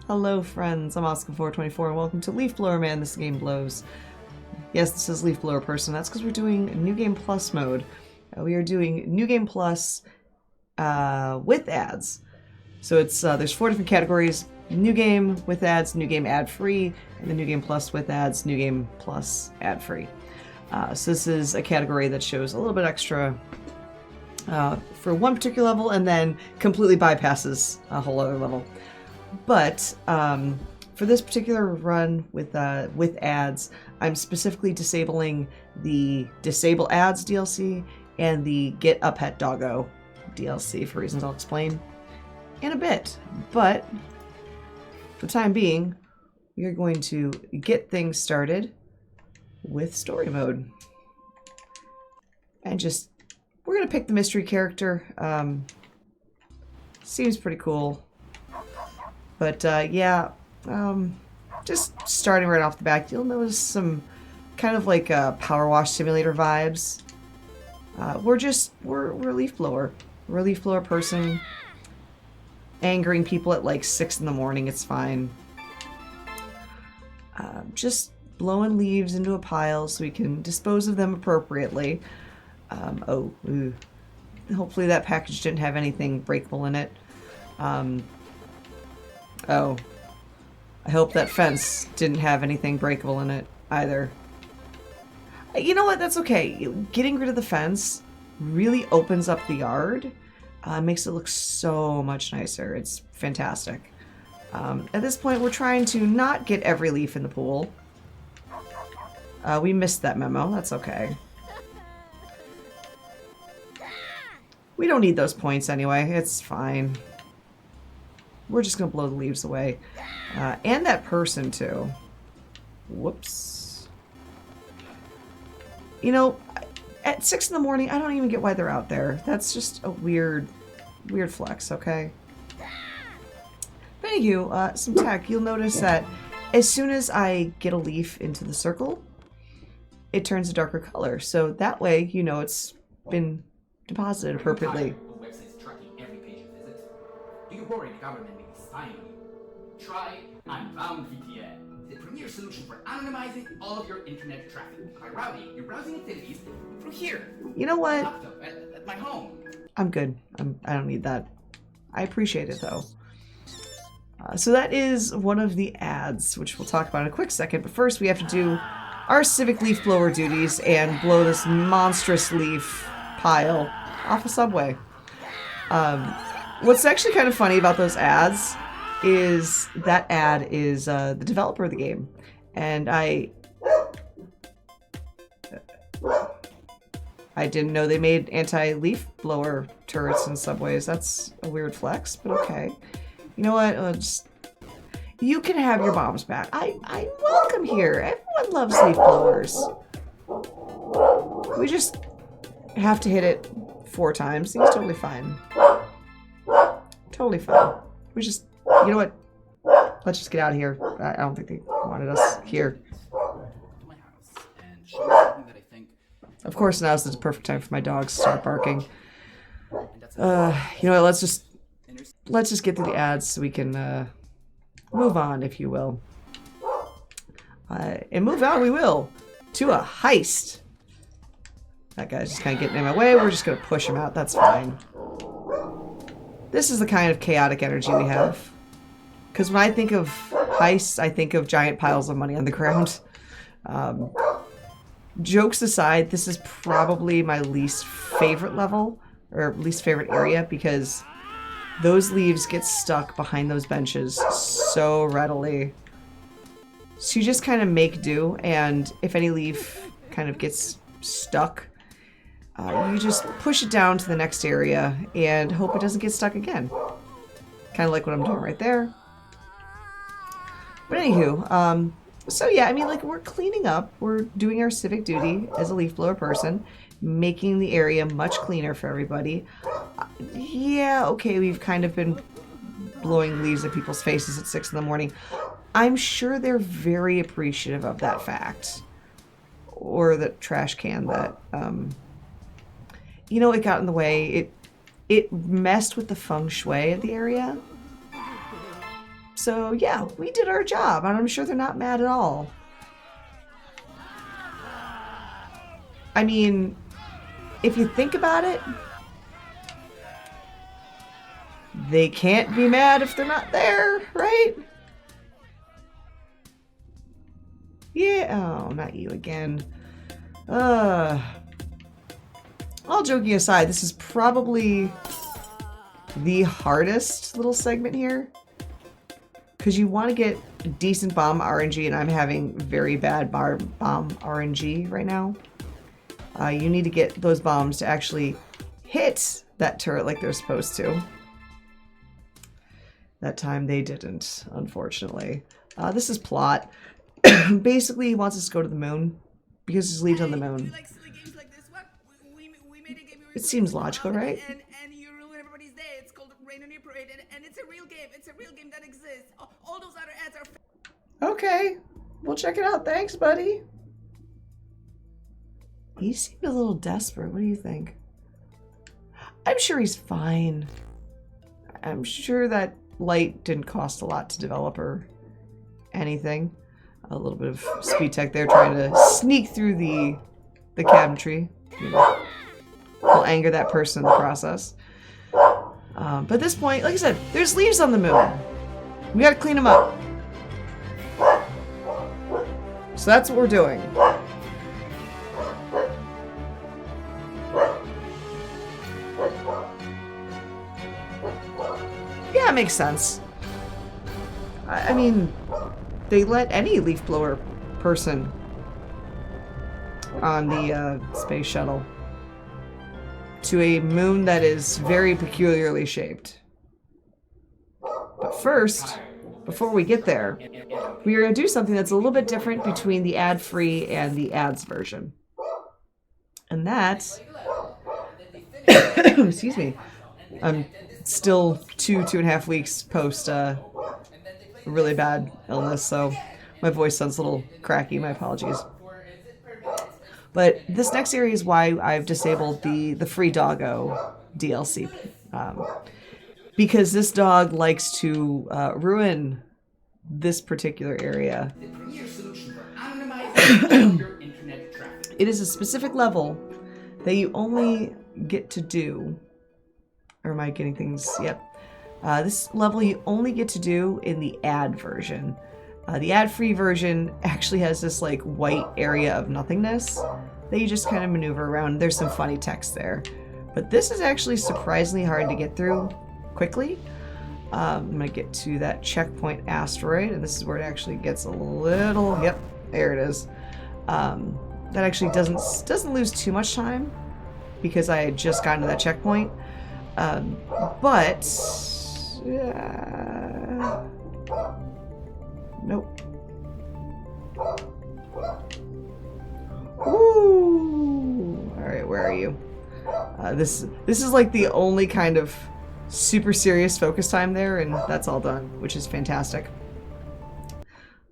Hello friends, I'm Oscar424 and welcome to Leaf Blower Man, This Game Blows. Yes, this is Leaf Blower Person. That's because we're doing New Game Plus mode. We are doing New Game Plus with ads. So it's there's 4 different categories: New Game with ads, New Game ad-free, and the New Game Plus with ads, New Game Plus ad-free. So this is a category that shows a little bit extra for one particular level and then completely bypasses a whole other level. But for this particular run with ads, I'm specifically disabling the Disable Ads DLC and the Get a Pet Doggo DLC for reasons I'll explain in a bit. But for the time being, we are going to get things started with story mode. And we're going to pick the mystery character. Seems pretty cool. But yeah, just starting right off the bat, you'll notice some kind of like PowerWash Simulator vibes. We're a leaf blower. We're a leaf blower person, angering people at like 6 in the morning. It's fine. Just blowing leaves into a pile so we can dispose of them appropriately. Hopefully that package didn't have anything breakable in it. Oh, I hope that fence didn't have anything breakable in it either. You know what? That's okay. Getting rid of the fence really opens up the yard. Makes it look so much nicer. It's fantastic. At this point, we're trying to not get every leaf in the pool. We missed that memo. That's okay. We don't need those points anyway. It's fine. We're just going to blow the leaves away. And that person, too. Whoops. You know, at 6 in the morning, I don't even get why they're out there. That's just a weird flex, okay? But anywho, some tech. You'll notice that as soon as I get a leaf into the circle, it turns a darker color. So that way, you know it's been deposited appropriately. Do you worry the government may be spying on you? Try Unbound VPN, the premier solution for anonymizing all of your internet traffic by routing your browsing activities through here. You know what? Laptop at my home. I'm good. I don't need that. I appreciate it though. So that is one of the ads, which we'll talk about in a quick second. But first, we have to do our civic leaf blower duties and blow this monstrous leaf pile off a subway. What's actually kind of funny about those ads is that ad is the developer of the game. And I didn't know they made anti-leaf blower turrets in subways. That's a weird flex, but okay. You know what? You can have your bombs back. I'm welcome here. Everyone loves leaf blowers. We just have to hit it 4 times. He's totally fine. Totally fine. You know what? Let's just get out of here. I don't think they wanted us here. Of course, now's the perfect time for my dogs to start barking. You know what? Let's just get through the ads so we can move on, if you will. And move on we will to a heist. That guy's just kind of getting in my way. We're just going to push him out. That's fine. This is the kind of chaotic energy we have. Because when I think of heists, I think of giant piles of money on the ground. Jokes aside, this is probably my least favorite level, or least favorite area, because those leaves get stuck behind those benches so readily. So you just kind of make do, and if any leaf kind of gets stuck, you just push it down to the next area and hope it doesn't get stuck again. Kind of like what I'm doing right there. But anywho, so yeah, I mean, like, we're cleaning up. We're doing our civic duty as a leaf blower person, making the area much cleaner for everybody. Yeah, okay, we've kind of been blowing leaves at people's faces at 6 in the morning. I'm sure they're very appreciative of that fact. Or the trash can that, you know, it got in the way. It messed with the feng shui of the area. So yeah, we did our job, and I'm sure they're not mad at all. I mean, if you think about it, they can't be mad if they're not there, right? Yeah, oh, not you again. All joking aside, this is probably the hardest little segment here. Because you want to get decent bomb RNG, and I'm having very bad bomb RNG right now. You need to get those bombs to actually hit that turret like they're supposed to. That time they didn't, unfortunately. This is plot. Basically, he wants us to go to the moon because his leads on the moon. Do you like silly games like this one? We made a game you were It seems logical, about, right? And you ruin everybody's day. It's called Rain on Your Parade, and it's a real game. It's a real game that exists. All those other ads are... Okay, we'll check it out. Thanks, buddy. He seemed a little desperate. What do you think? I'm sure he's fine. I'm sure that light didn't cost a lot to develop or anything. A little bit of speed tech there, trying to sneak through the cabinetry. You know, will anger that person in the process. But at this point, like I said, there's leaves on the moon. We gotta clean them up. So that's what we're doing. Yeah, it makes sense. I mean, they let any leaf blower person on the space shuttle to a moon that is very peculiarly shaped. But first, before we get there, we are going to do something that's a little bit different between the ad-free and the ads version. And that... excuse me. I'm still 2.5 weeks post a really bad illness, so my voice sounds a little cracky. My apologies. But this next area is why I've disabled the free doggo DLC. Because this dog likes to ruin this particular area. It is a specific level that you only get to do. Or am I getting things? Yep. This level you only get to do in the ad version. The ad-free version actually has this like white area of nothingness that you just kind of maneuver around. There's some funny text there. But this is actually surprisingly hard to get through quickly. I'm going to get to that checkpoint asteroid, and this is where it actually gets a little... Yep, there it is. That actually doesn't lose too much time because I had just gotten to that checkpoint. But... nope. Ooh. Alright, where are you? This is like the only kind of super serious focus time there, and that's all done, which is fantastic.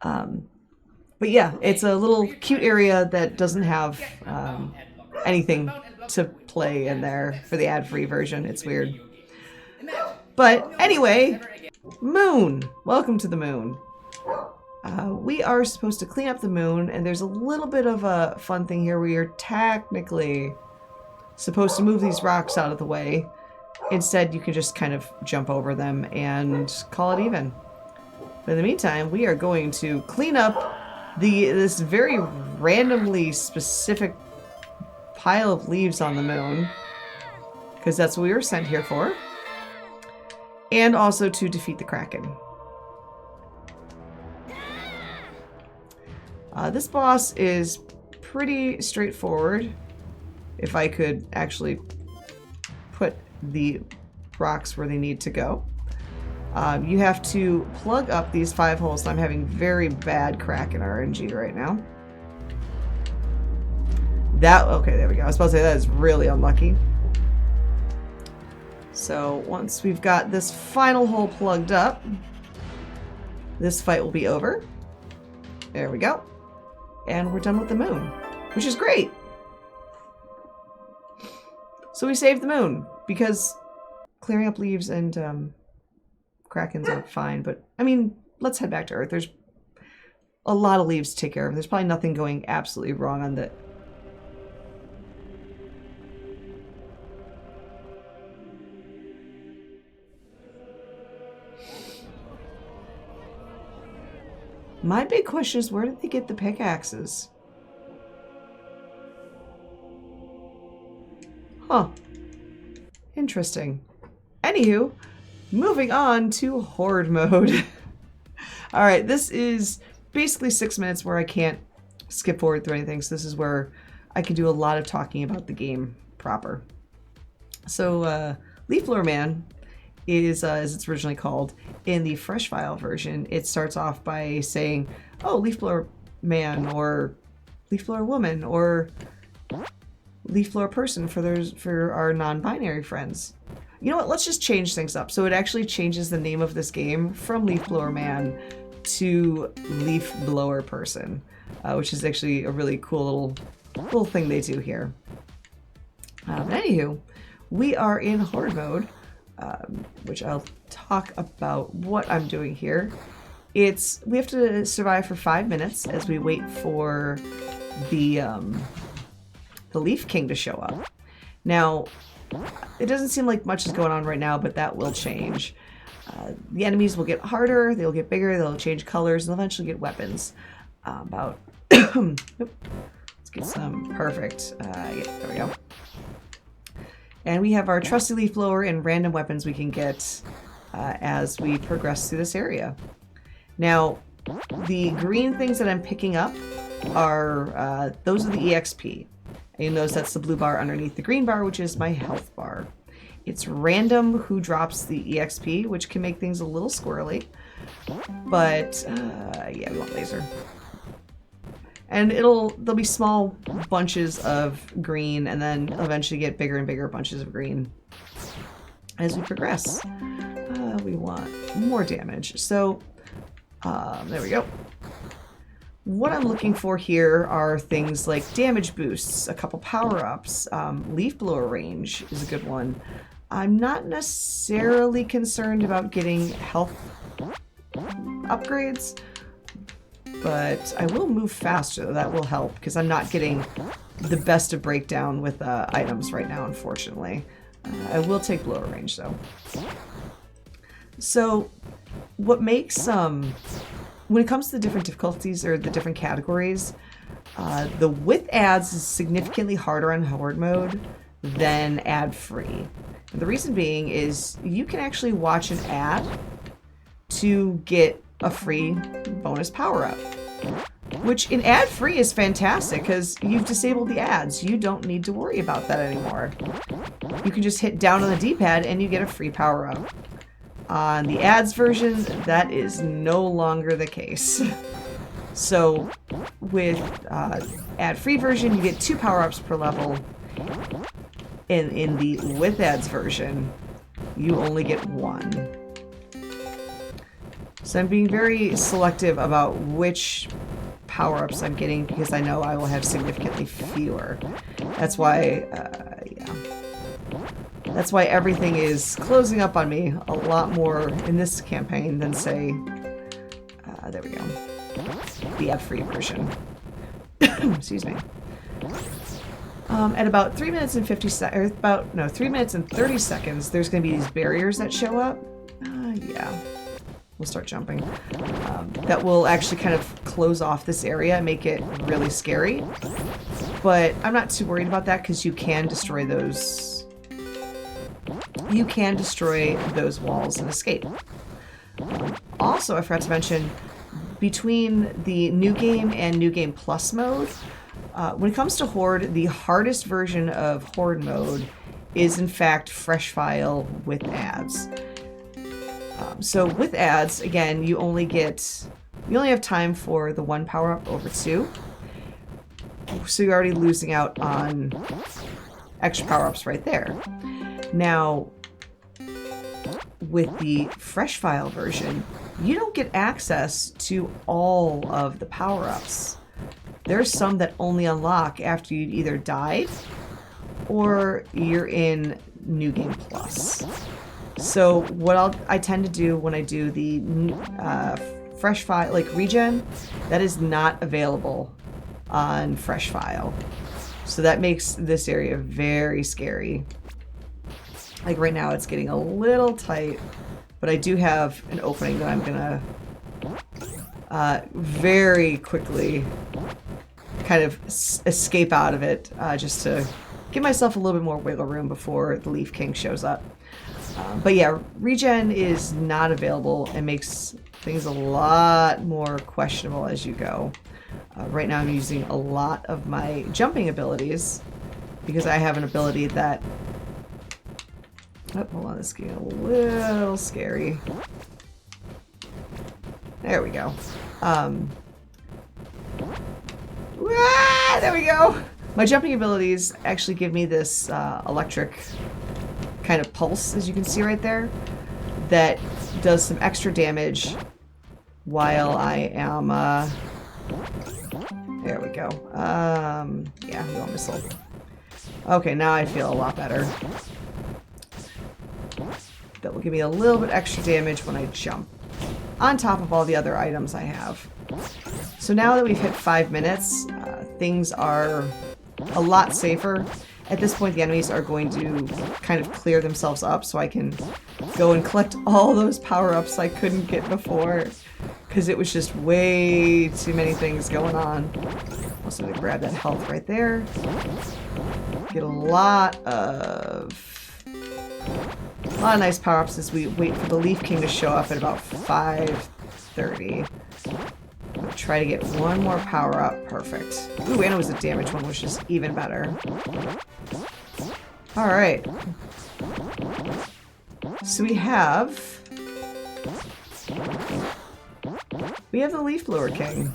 But yeah, it's a little cute area that doesn't have anything to play in there for the ad-free version. It's weird. But anyway, moon! Welcome to the moon. We are supposed to clean up the moon, and there's a little bit of a fun thing here where you're technically supposed to move these rocks out of the way. Instead, you can just kind of jump over them and call it even. But in the meantime, we are going to clean up this very randomly specific pile of leaves on the moon, because that's what we were sent here for, and also to defeat the Kraken. This boss is pretty straightforward. If I could actually put the rocks where they need to go. You have to plug up these 5 holes. I'm having very bad Kraken RNG right now. Okay, there we go. I was about to say that is really unlucky. So once we've got this final hole plugged up, this fight will be over. There we go. And we're done with the moon, which is great. So we saved the moon because clearing up leaves and Krakens are fine, but I mean, let's head back to Earth. There's a lot of leaves to take care of. There's probably nothing going absolutely wrong on the... My big question is, where did they get the pickaxes? Huh. Interesting. Anywho, moving on to Horde Mode. Alright, this is basically 6 minutes where I can't skip forward through anything, so this is where I can do a lot of talking about the game proper. So, Leaf Blower Man is, as it's originally called, in the fresh file version, it starts off by saying, oh, Leaf Blower Man, or Leaf Blower Woman, or Leaf Blower Person for our non-binary friends. You know what, let's just change things up. So it actually changes the name of this game from Leaf Blower Man to Leaf Blower Person, which is actually a really cool little thing they do here. Anywho, we are in Horde Mode, which I'll talk about what I'm doing here. We have to survive for 5 minutes as we wait for the Leaf King to show up. Now, it doesn't seem like much is going on right now, but that will change. The enemies will get harder, they'll get bigger, they'll change colors, and they'll eventually get weapons. Let's get some. Perfect. Yeah, there we go. And we have our trusty leaf blower and random weapons we can get as we progress through this area. Now, the green things that I'm picking up are, those are the EXP. And you'll notice that's the blue bar underneath the green bar, which is my health bar. It's random who drops the EXP, which can make things a little squirrely. But, yeah, we want laser. And there'll be small bunches of green, and then eventually get bigger and bigger bunches of green as we progress. We want more damage. So, there we go. What I'm looking for here are things like damage boosts, a couple power-ups, leaf blower range is a good one. I'm not necessarily concerned about getting health upgrades, but I will move faster. That will help, because I'm not getting the best of breakdown with items right now, unfortunately. I will take blower range, though. So, what makes... when it comes to the different difficulties or the different categories, the with ads is significantly harder on Horde Mode than ad-free. And the reason being is you can actually watch an ad to get a free bonus power-up, which in ad-free is fantastic because you've disabled the ads. You don't need to worry about that anymore. You can just hit down on the D-pad and you get a free power-up. On the ads version, that is no longer the case. So with ad-free version, you get 2 power-ups per level. In the with ads version, you only get 1. So I'm being very selective about which power-ups I'm getting because I know I will have significantly fewer. That's why, yeah. That's why everything is closing up on me a lot more in this campaign than, say, there we go, the ad-free version. Excuse me. At about 3 minutes and 50 seconds, or 3 minutes and 30 seconds, there's going to be these barriers that show up. Yeah. We'll start jumping. That will actually kind of close off this area and make it really scary. But I'm not too worried about that because you can destroy those. You can destroy those walls and escape. Also, I forgot to mention, between the New Game and New Game Plus mode, when it comes to Horde, the hardest version of Horde Mode is in fact fresh file with ads. So with ads, again, you only have time for the 1 power-up over 2. So you're already losing out on extra power-ups right there. Now, with the fresh file version, you don't get access to all of the power-ups. There's some that only unlock after you've either died or you're in New Game Plus. So what I tend to do when I do the fresh file, like regen, that is not available on fresh file. So that makes this area very scary. Like right now it's getting a little tight, but I do have an opening that I'm gonna very quickly kind of escape out of it, just to give myself a little bit more wiggle room before the Leaf King shows up. But yeah, regen is not available and makes things a lot more questionable as you go. Right now I'm using a lot of my jumping abilities because I have an ability that... Oh, hold on, this is getting a little scary. There we go. There we go! My jumping abilities actually give me this electric kind of pulse, as you can see right there, that does some extra damage while I am... there we go. Yeah, heal missile. Okay, now I feel a lot better. That will give me a little bit extra damage when I jump, on top of all the other items I have. So now that we've hit 5 minutes, things are a lot safer. At this point, the enemies are going to kind of clear themselves up, so I can go and collect all those power-ups I couldn't get before, because it was just way too many things going on. Also going to grab that health right there. Get a lot of nice power-ups as we wait for the Leaf King to show up at about 5:30. I'll try to get one more power-up. Perfect. Ooh, and it was a damage one, which is even better. Alright. So we have the Leaf Blower King.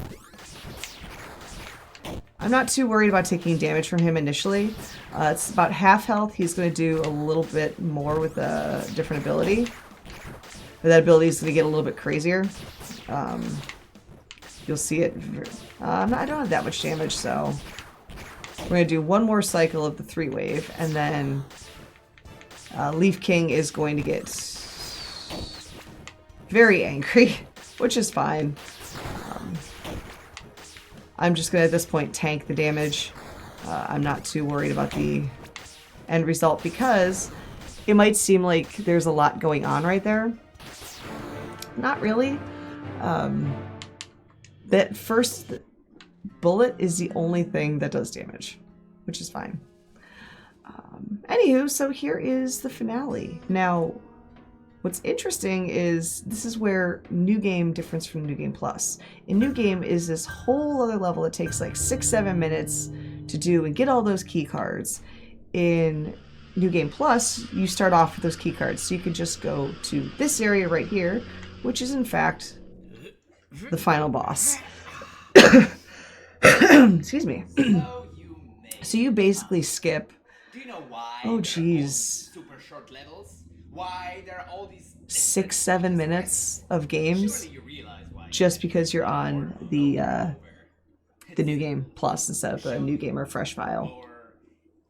I'm not too worried about taking damage from him initially. It's about half health. He's going to do a little bit more with a different ability. But that ability is going to get a little bit crazier. You'll see it. I don't have that much damage, so we're going to do one more cycle of the 3-wave, and then Leaf King is going to get very angry, which is fine. I'm just going to, at this point, tank the damage. I'm not too worried about the end result because it might seem like there's a lot going on right there. Not really. That first bullet is the only thing that does damage, which is fine. Anywho, so here is the finale. Now, what's interesting is this is where New Game differs from New Game Plus. In New Game is this whole other level that takes like 6-7 minutes to do and get all those key cards. In New Game Plus, you start off with those key cards, so you can just go to this area right here, which is in fact the final boss. Excuse me. So you basically skip. Do you know why? Oh jeez. Super short levels? Why there are all these 6-7 minutes of games Surely you realize why just because you're on the New Game Plus instead of the New Game or Fresh File. Or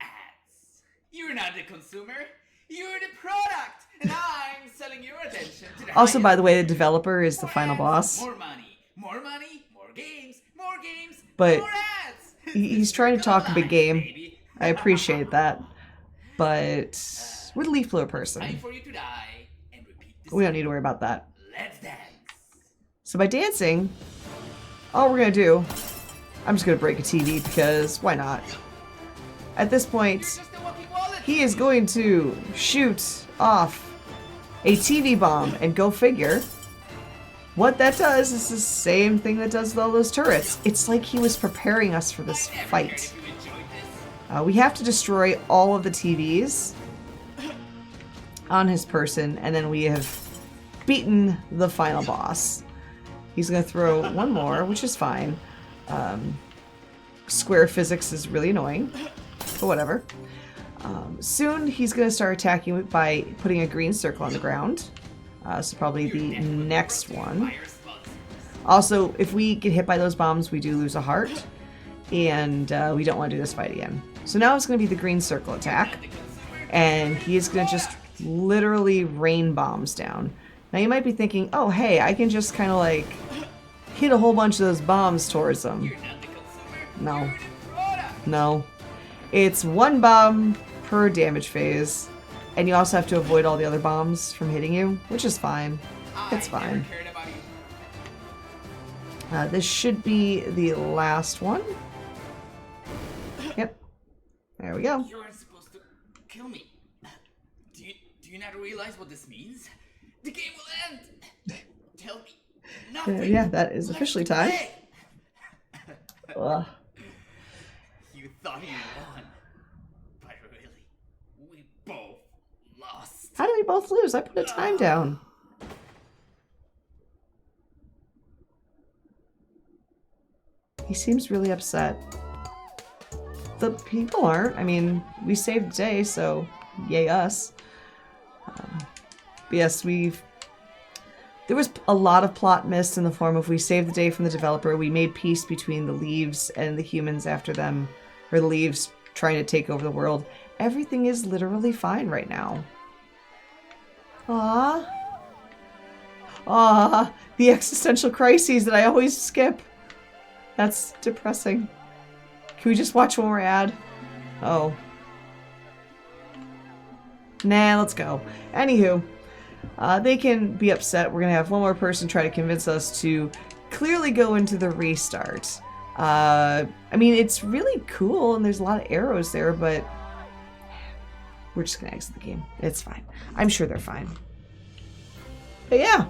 ads. You're not the consumer. You're the product, and I'm selling your attention to the Also, by highest the way, the bidder. developer is the More final ads, boss, more money, more games, but more ads. he's trying to talk a big game. Baby. I appreciate that, but we're the Leaf Blower person. Time for you to die and repeat this. We don't need to worry about that. Let's dance. So by dancing, all we're going to do, I'm just going to break a TV because why not? At this point, Just a walking wallet. he is going to shoot off a TV bomb, and go figure. What that does is the same thing that does with all those turrets. It's like he was preparing us for this fight. You enjoyed this? We have to destroy all of the TVs on his person, and then we have beaten the final boss. He's going to throw one more, which is fine. Square physics is really annoying, but whatever. Soon he's going to start attacking by putting a green circle on the ground. So probably the next one. Also, if we get hit by those bombs, we do lose a heart. And we don't want to do this fight again. So now it's going to be the green circle attack. And he is going to just literally rain bombs down. Now you might be thinking, oh hey, I can just kind of like hit a whole bunch of those bombs towards them. You're not the consumer. No. You're the product. No. It's one bomb per damage phase, and you also have to avoid all the other bombs from hitting you, which is fine. It's I fine. never cared about you. This should be the last one. Yep. There we go. You aren't supposed to kill me. Do you not realize what this means? The game will end. Tell me nothing. Yeah, that is officially time. Hey! Ugh. You thought you won, but really, we both lost. How did we both lose? I put a time down. He seems really upset. The people aren't. I mean, we saved the day, so yay us. But yes, there was a lot of plot missed in the form of we saved the day from the developer, we made peace between the leaves and the humans after them, or the leaves trying to take over the world. Everything is literally fine right now. Ah, the existential crises that I always skip. That's depressing. Can we just watch one more ad? Oh. Nah, let's go. Anywho, they can be upset. We're gonna have one more person try to convince us to clearly go into the restart. I mean, it's really cool and there's a lot of arrows there, but we're just gonna exit the game. It's fine. I'm sure they're fine. But yeah,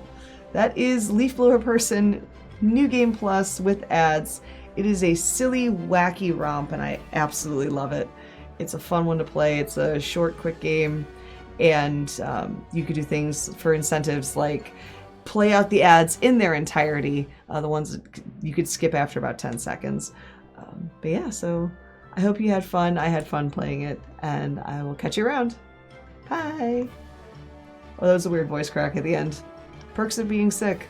that is Leaf Blower Person New Game Plus with ads. It is a silly, wacky romp, and I absolutely love it. It's a fun one to play. It's a short, quick game, and you could do things for incentives like play out the ads in their entirety, the ones that you could skip after about 10 seconds. But yeah, so I hope you had fun. I had fun playing it, and I will catch you around. Bye! Oh, that was a weird voice crack at the end. Perks of being sick.